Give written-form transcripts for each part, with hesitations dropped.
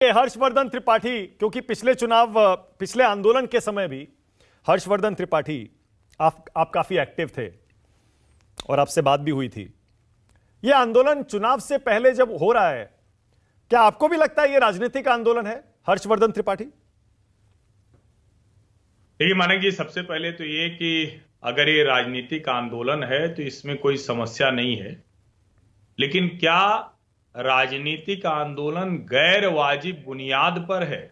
हर्षवर्धन त्रिपाठी, क्योंकि पिछले आंदोलन के समय भी हर्षवर्धन त्रिपाठी आप काफी एक्टिव थे और आपसे बात भी हुई थी। यह आंदोलन चुनाव से पहले जब हो रहा है, क्या आपको भी लगता है यह राजनीतिक आंदोलन है, हर्षवर्धन त्रिपाठी? देखिए मानिक जी, सबसे पहले तो ये कि अगर ये राजनीतिक आंदोलन है तो इसमें कोई समस्या नहीं है, लेकिन क्या राजनीतिक आंदोलन गैर वाजिब बुनियाद पर है?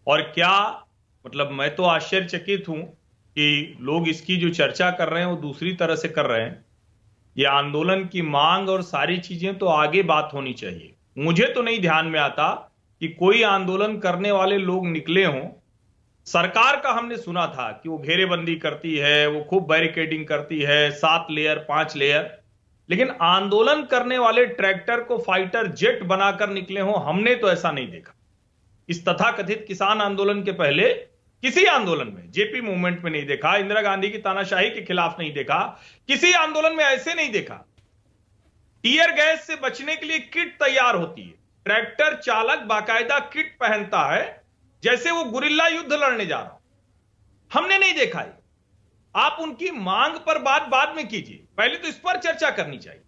और क्या मतलब, मैं तो आश्चर्यचकित हूं कि लोग इसकी जो चर्चा कर रहे हैं वो दूसरी तरह से कर रहे हैं। ये आंदोलन की मांग और सारी चीजें तो आगे बात होनी चाहिए। मुझे तो नहीं ध्यान में आता कि कोई आंदोलन करने वाले लोग निकले हों। सरकार का हमने सुना था कि वो घेरेबंदी करती है, वो खूब बैरिकेडिंग करती है, 7 लेयर 5 लेयर, लेकिन आंदोलन करने वाले ट्रैक्टर को फाइटर जेट बनाकर निकले हों, हमने तो ऐसा नहीं देखा। इस तथाकथित किसान आंदोलन के पहले किसी आंदोलन में, जेपी मूवमेंट में नहीं देखा, इंदिरा गांधी की तानाशाही के खिलाफ नहीं देखा, किसी आंदोलन में ऐसे नहीं देखा। टीयर गैस से बचने के लिए किट तैयार होती है, ट्रैक्टर चालक बाकायदा किट पहनता है जैसे वो गुरिल्ला युद्ध लड़ने जा रहा हो। हमने नहीं देखा है। आप उनकी मांग पर बात बाद में कीजिए, पहले तो इस पर चर्चा करनी चाहिए।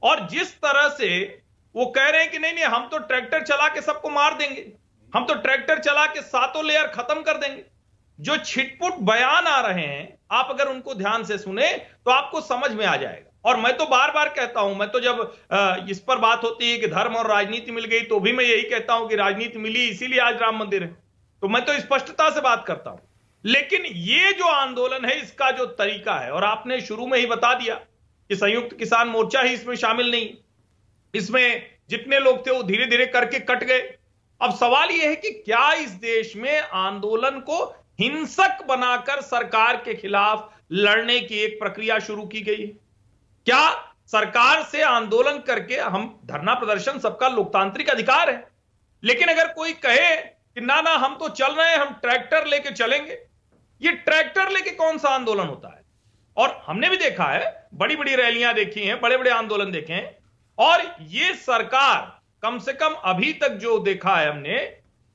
और जिस तरह से वो कह रहे हैं कि नहीं नहीं, हम तो ट्रैक्टर चला के सबको मार देंगे, हम तो ट्रैक्टर चला के 7 लेयर खत्म कर देंगे, जो छिटपुट बयान आ रहे हैं, आप अगर उनको ध्यान से सुने तो आपको समझ में आ जाएगा। और मैं तो बार बार कहता हूं, मैं तो जब इस पर बात होती है कि धर्म और राजनीति मिल गई, तो भी मैं यही कहता हूं कि राजनीति मिली इसीलिए आज राम मंदिर है। तो मैं तो स्पष्टता से बात करता हूं। लेकिन ये जो आंदोलन है, इसका जो तरीका है, और आपने शुरू में ही बता दिया कि संयुक्त किसान मोर्चा ही इसमें शामिल नहीं, इसमें जितने लोग थे वो धीरे धीरे करके कट गए। अब सवाल यह है कि क्या इस देश में आंदोलन को हिंसक बनाकर सरकार के खिलाफ लड़ने की एक प्रक्रिया शुरू की गई है? क्या सरकार से आंदोलन करके, हम धरना प्रदर्शन सबका लोकतांत्रिक अधिकार है, लेकिन अगर कोई कहे कि ना ना हम तो चल रहे हैं, हम ट्रैक्टर लेके चलेंगे, ये ट्रैक्टर लेके कौन सा आंदोलन होता है? और हमने भी देखा है, बड़ी बड़ी रैलियां देखी हैं, बड़े बड़े आंदोलन देखे हैं, और ये सरकार, कम से कम अभी तक जो देखा है हमने,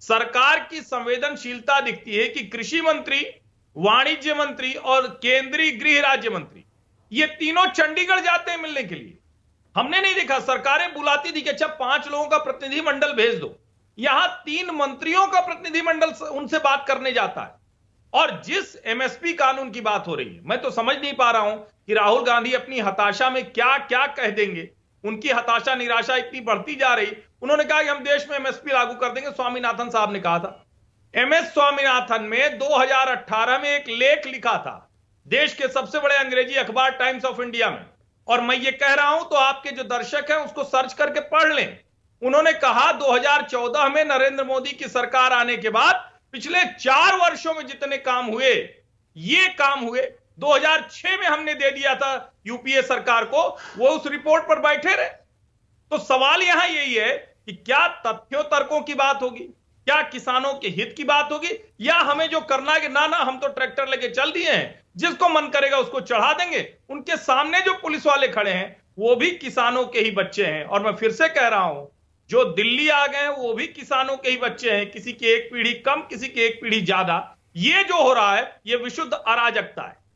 सरकार की संवेदनशीलता दिखती है कि कृषि मंत्री, वाणिज्य मंत्री और केंद्रीय गृह राज्य मंत्री, ये तीनों चंडीगढ़ जाते हैं मिलने के लिए। हमने नहीं देखा सरकारें बुलाती थी कि अच्छा 5 लोगों का प्रतिनिधिमंडल भेज दो, यहां 3 मंत्रियों का प्रतिनिधिमंडल उनसे बात करने जाता है। और जिस एमएसपी कानून की बात हो रही है, मैं तो समझ नहीं पा रहा हूं कि राहुल गांधी अपनी हताशा में क्या क्या कह देंगे। उनकी हताशा निराशा इतनी बढ़ती जा रही। उन्होंने कहा कि हम देश में एमएसपी लागू कर देंगे, स्वामीनाथन साहब ने कहा था। एमएस स्वामीनाथन में 2018 में एक लेख लिखा था देश के सबसे बड़े अंग्रेजी अखबार टाइम्स ऑफ इंडिया में, और मैं ये कह रहा हूं तो आपके जो दर्शक हैं उसको सर्च करके पढ़ लें। उन्होंने कहा 2014 में नरेंद्र मोदी की सरकार आने के बाद पिछले 4 वर्षों में जितने काम हुए, ये काम हुए 2006 में हमने दे दिया था यूपीए सरकार को, वो उस रिपोर्ट पर बैठे रहे। तो सवाल यहां यही है कि क्या तथ्यों तर्कों की बात होगी, क्या किसानों के हित की बात होगी, या हमें जो करना है कि ना ना हम तो ट्रैक्टर लेके चल दिए हैं, जिसको मन करेगा उसको चढ़ा देंगे। उनके सामने जो पुलिस वाले खड़े हैं वो भी किसानों के ही बच्चे हैं। और मैं फिर से कह रहा हूं, जो दिल्ली आ गए हैं वो भी किसानों के ही बच्चे हैं, किसी की एक पीढ़ी कम, किसी की एक पीढ़ी ज्यादा। ये जो हो रहा है ये विशुद्ध अराजकता है।